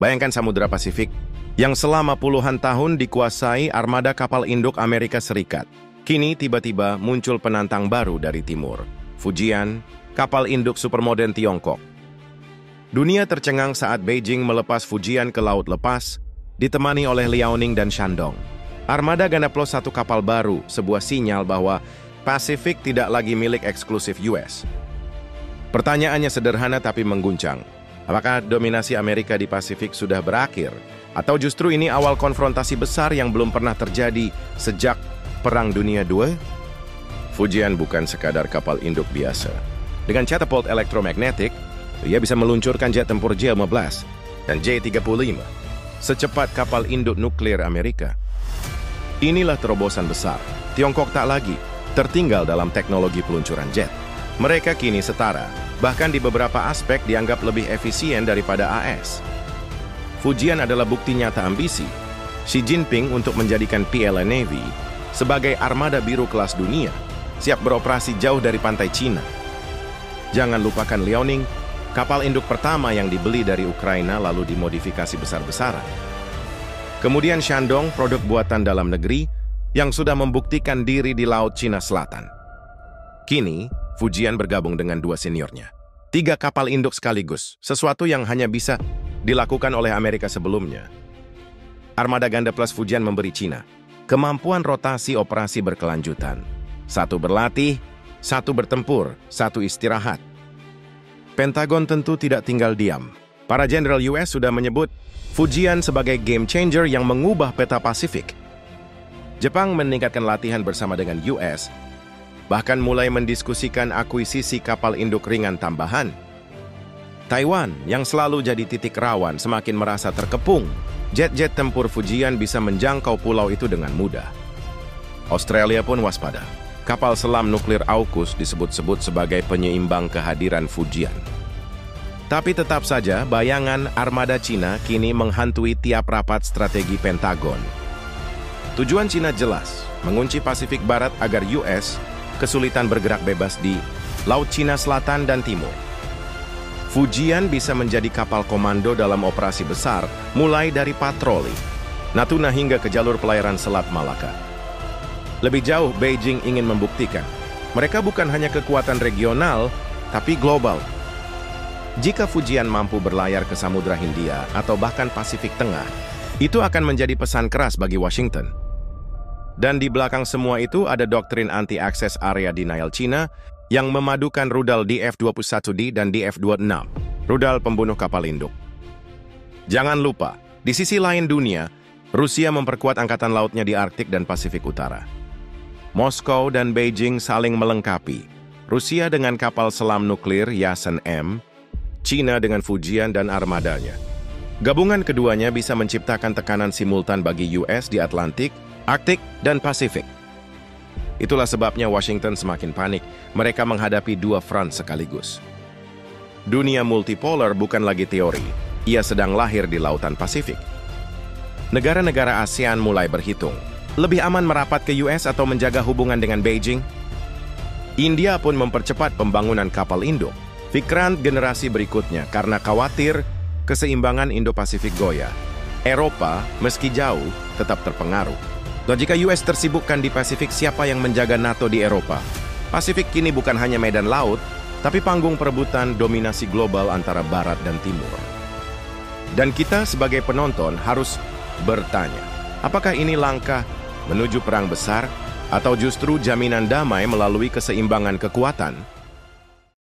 Bayangkan Samudra Pasifik yang selama puluhan tahun dikuasai armada kapal induk Amerika Serikat. Kini tiba-tiba muncul penantang baru dari timur, Fujian, kapal induk supermodern Tiongkok. Dunia tercengang saat Beijing melepas Fujian ke laut lepas, ditemani oleh Liaoning dan Shandong. Armada ganda plus satu kapal baru, sebuah sinyal bahwa Pasifik tidak lagi milik eksklusif US. Pertanyaannya sederhana tapi mengguncang. Apakah dominasi Amerika di Pasifik sudah berakhir? Atau justru ini awal konfrontasi besar yang belum pernah terjadi sejak Perang Dunia II? Fujian bukan sekadar kapal induk biasa. Dengan catapult elektromagnetik, ia bisa meluncurkan jet tempur J-15 dan J-35, secepat kapal induk nuklir Amerika. Inilah terobosan besar. Tiongkok tak lagi tertinggal dalam teknologi peluncuran jet. Mereka kini setara, bahkan di beberapa aspek dianggap lebih efisien daripada AS. Fujian adalah bukti nyata ambisi Xi Jinping untuk menjadikan PLA Navy sebagai armada biru kelas dunia, siap beroperasi jauh dari pantai Cina. Jangan lupakan Liaoning, kapal induk pertama yang dibeli dari Ukraina lalu dimodifikasi besar-besaran. Kemudian Shandong, produk buatan dalam negeri yang sudah membuktikan diri di Laut Cina Selatan. Kini, Fujian bergabung dengan dua seniornya. 3 kapal induk sekaligus, sesuatu yang hanya bisa dilakukan oleh Amerika sebelumnya. Armada ganda plus Fujian memberi Cina kemampuan rotasi operasi berkelanjutan. 1 berlatih, 1 bertempur, 1 istirahat. Pentagon tentu tidak tinggal diam. Para jenderal US sudah menyebut Fujian sebagai game changer yang mengubah peta Pasifik. Jepang meningkatkan latihan bersama dengan US, bahkan mulai mendiskusikan akuisisi kapal induk ringan tambahan. Taiwan, yang selalu jadi titik rawan, semakin merasa terkepung. Jet-jet tempur Fujian bisa menjangkau pulau itu dengan mudah. Australia pun waspada. Kapal selam nuklir AUKUS disebut-sebut sebagai penyeimbang kehadiran Fujian. Tapi tetap saja, bayangan armada Cina kini menghantui tiap rapat strategi Pentagon. Tujuan Cina jelas, mengunci Pasifik Barat agar US kesulitan bergerak bebas di Laut Cina Selatan dan Timur. Fujian bisa menjadi kapal komando dalam operasi besar, mulai dari patroli Natuna hingga ke jalur pelayaran Selat Malaka. Lebih jauh, Beijing ingin membuktikan mereka bukan hanya kekuatan regional, tapi global. Jika Fujian mampu berlayar ke Samudra Hindia atau bahkan Pasifik Tengah, itu akan menjadi pesan keras bagi Washington. Dan di belakang semua itu ada doktrin anti-access area denial Cina yang memadukan rudal DF-21D dan DF-26, rudal pembunuh kapal induk. Jangan lupa, di sisi lain dunia, Rusia memperkuat angkatan lautnya di Arktik dan Pasifik Utara. Moskow dan Beijing saling melengkapi. Rusia dengan kapal selam nuklir Yasen M, Cina dengan Fujian dan armadanya. Gabungan keduanya bisa menciptakan tekanan simultan bagi US di Atlantik, Arktik, dan Pasifik. Itulah sebabnya Washington semakin panik. Mereka menghadapi 2 front sekaligus. Dunia multipolar bukan lagi teori. Ia sedang lahir di lautan Pasifik. Negara-negara ASEAN mulai berhitung. Lebih aman merapat ke US atau menjaga hubungan dengan Beijing? India pun mempercepat pembangunan kapal induk. Vikrant generasi berikutnya karena khawatir keseimbangan Indo-Pasifik goyah. Eropa, meski jauh, tetap terpengaruh. Dan jika US tersibukkan di Pasifik, siapa yang menjaga NATO di Eropa? Pasifik kini bukan hanya medan laut, tapi panggung perebutan dominasi global antara Barat dan Timur. Dan kita sebagai penonton harus bertanya, apakah ini langkah menuju perang besar, atau justru jaminan damai melalui keseimbangan kekuatan?